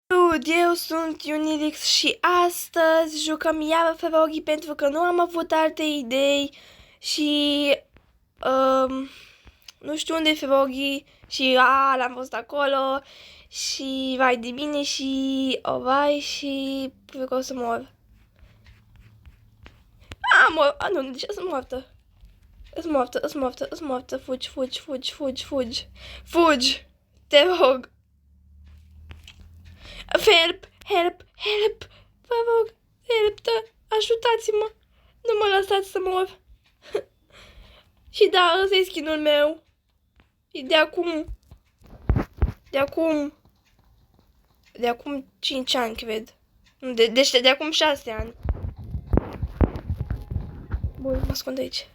Salut, eu sunt Unilix și astăzi jucăm iară Ferogi pentru că nu am avut alte idei și nu știu unde e Ferogi și l-am văzut acolo și vai de mine și vai și cred că o să mor. Mor, nu, de ce sunt moartă? Îs moartă, fugi, te rog. Help! Vă rog, ajutați-mă! Nu mă lăsați să mor! Și da, ăsta e skin-ul meu. E de acum. De acum 5 ani, cred. Deci de acum 6 ani. Bun, mă ascund aici.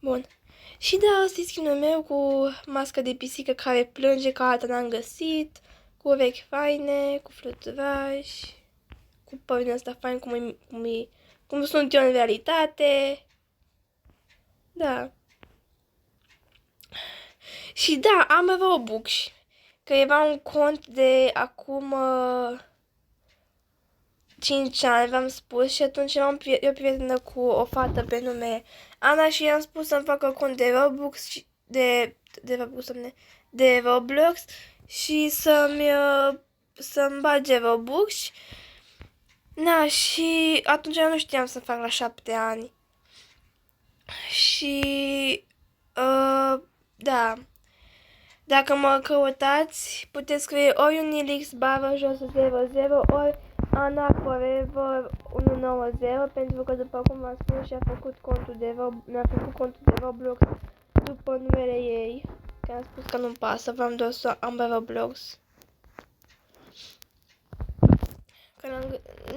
Bun. Și da, ăsta e skin-ul meu cu mască de pisică care plânge că alta n-am găsit. Cu urechi faine, cu fluturași. Cu părul ăsta fain cum sunt eu în realitate. Da. Și da, am Robux. Că era un cont de acum 5 ani, v-am spus, și atunci eram eu prietenă cu o fată pe nume Ana și i-am spus să-mi facă cont de Robux și de Roblox și să-mi bage Robux. Na, și atunci eu nu știam să fac la 7 ani. Și da. Dacă mă căutați, puteți scrie ori Unilix bară jos 00 ori Ana Forever 190 pentru că după cum v-am spus mi-a făcut contul de Roblox după numele ei. Că am spus că nu-mi pasă, v-am doar să am Roblox. Că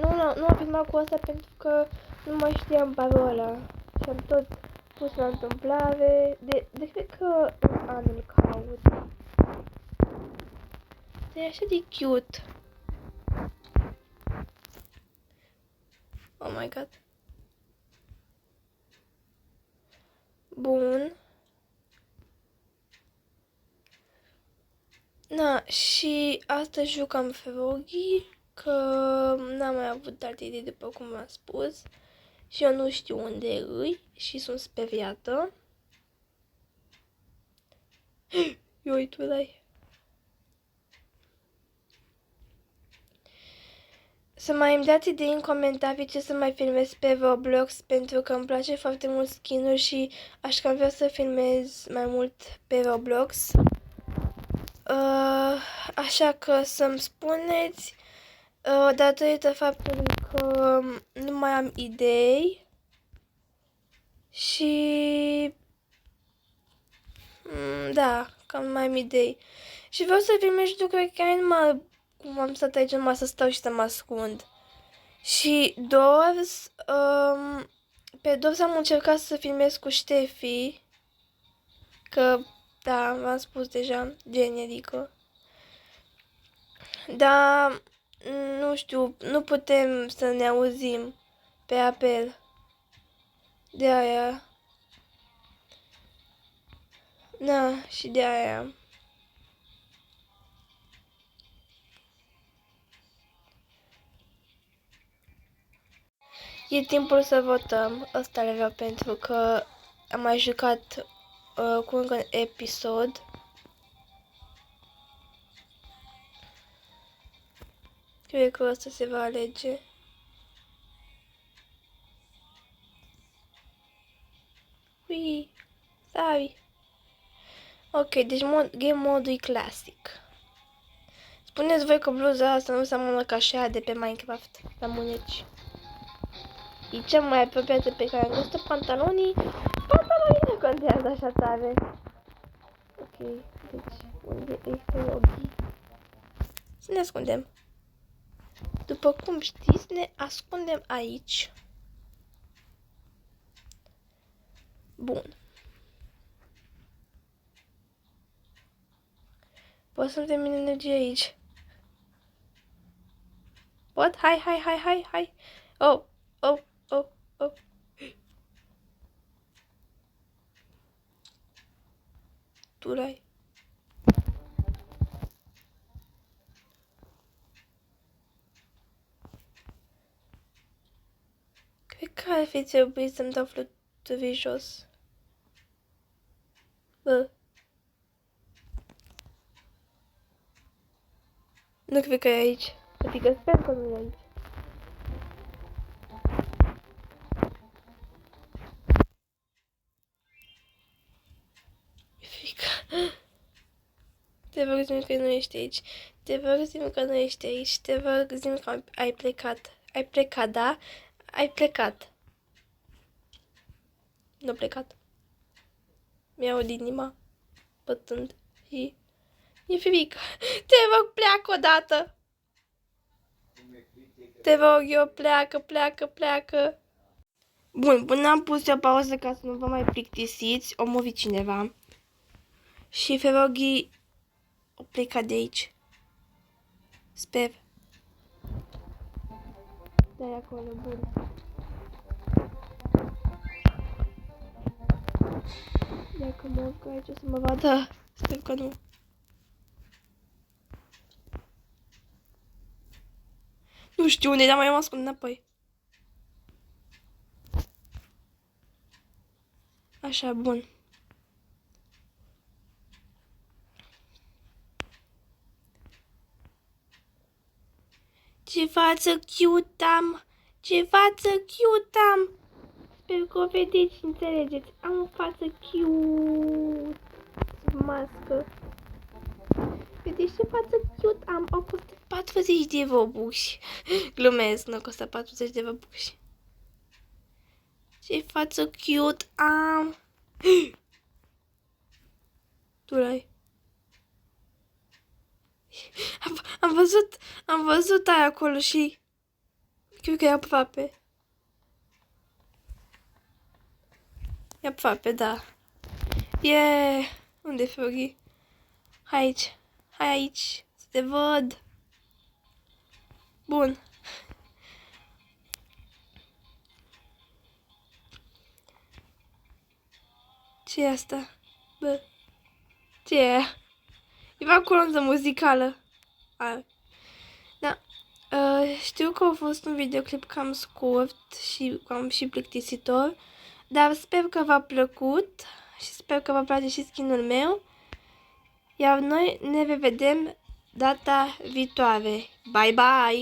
nu am filmat cu asta pentru că nu mai știam parola și am tot pus la întâmplare. De cred că un an îl caut. E așa de cute. Oh my god. Bun. Na, și astăzi jucam Ferogi, că n-am mai avut alte idei după cum v-am spus. Și eu nu știu unde îi și sunt speriată. Eu uită la-i. Să mai îmi dați idei în comentarii ce să mai filmez pe Roblox, pentru că îmi place foarte mult skin-ul și aș cam vrea să filmez mai mult pe Roblox. Așa că să-mi spuneți, datorită faptului că nu mai am idei și da, cam nu mai am idei. Și vreau să filmez lucruri care nu mă, cum am stat aici numai să stau și să mă ascund. Și Doors, pe Doors am încercat să filmez cu Ștefi, că da, v-am spus deja, generică. Dar nu știu, nu putem să ne auzim pe apel. De aia. Da, și de aia. E timpul să votăm. Ăsta le vreau pentru că am mai jucat cu încă un episod. Cred că ăsta se va alege. Ui, sorry. Ok, deci game modul e clasic. Spuneți voi că bluza asta nu seamănă ca și aia de pe Minecraft, la mâneci. E cea mai apropiată pe care am găsit-o. Pantalonii nu contează așa tare. Ok, deci unde este Logi? Să ne ascundem. După cum știți, ne ascundem aici. Bun. Pot să-mi termin energie aici. Pot? Hai. Oh. Tu l-ai. Ar fi trebuit să-mi dau fluturii jos. Bă. Nu cred că e aici. Adică sper că nu e aici. Frică. Te rog, zi-mi că nu ești aici. Te rog, zi-mi că nu ești aici. Te rog, zi-mi că ai plecat. Ai plecat, da? Ai plecat. Nu plecat. Mi-aud inima bătând și e frică. Te rog, pleacă odată. Te rog eu, pleacă. Bun, până am pus eu pauză ca să nu vă mai plictisiți, o murit cineva. Și Feroghii o plecat de aici. Sper. Stai acolo, bun. Dacă mă urc aici o să mă vadă. Sper că nu. Nu știu unde, dar mai am ascund înapoi. Așa, bun. Ce față cute am! Ce față cute am! Sper că o vedeți și înțelegeți. Am o față cute. Mască. Vedeți ce față cute am? Au costat 40 de robuși. Glumesc, nu costă 40 de robuși. Ce față cute am! Tu l-ai. Am văzut aia acolo și cred că e aproape. E aproape, da. Unde e Froggy? Hai aici, să te văd. Bun. Ce e asta? Bă. Ce e? E o colonă muzicală. Da. Știu că a fost un videoclip cam scurt și cam și plictisitor, dar sper că v-a plăcut și sper că vă place și skin-ul meu. Iar noi ne revedem data viitoare. Bye bye!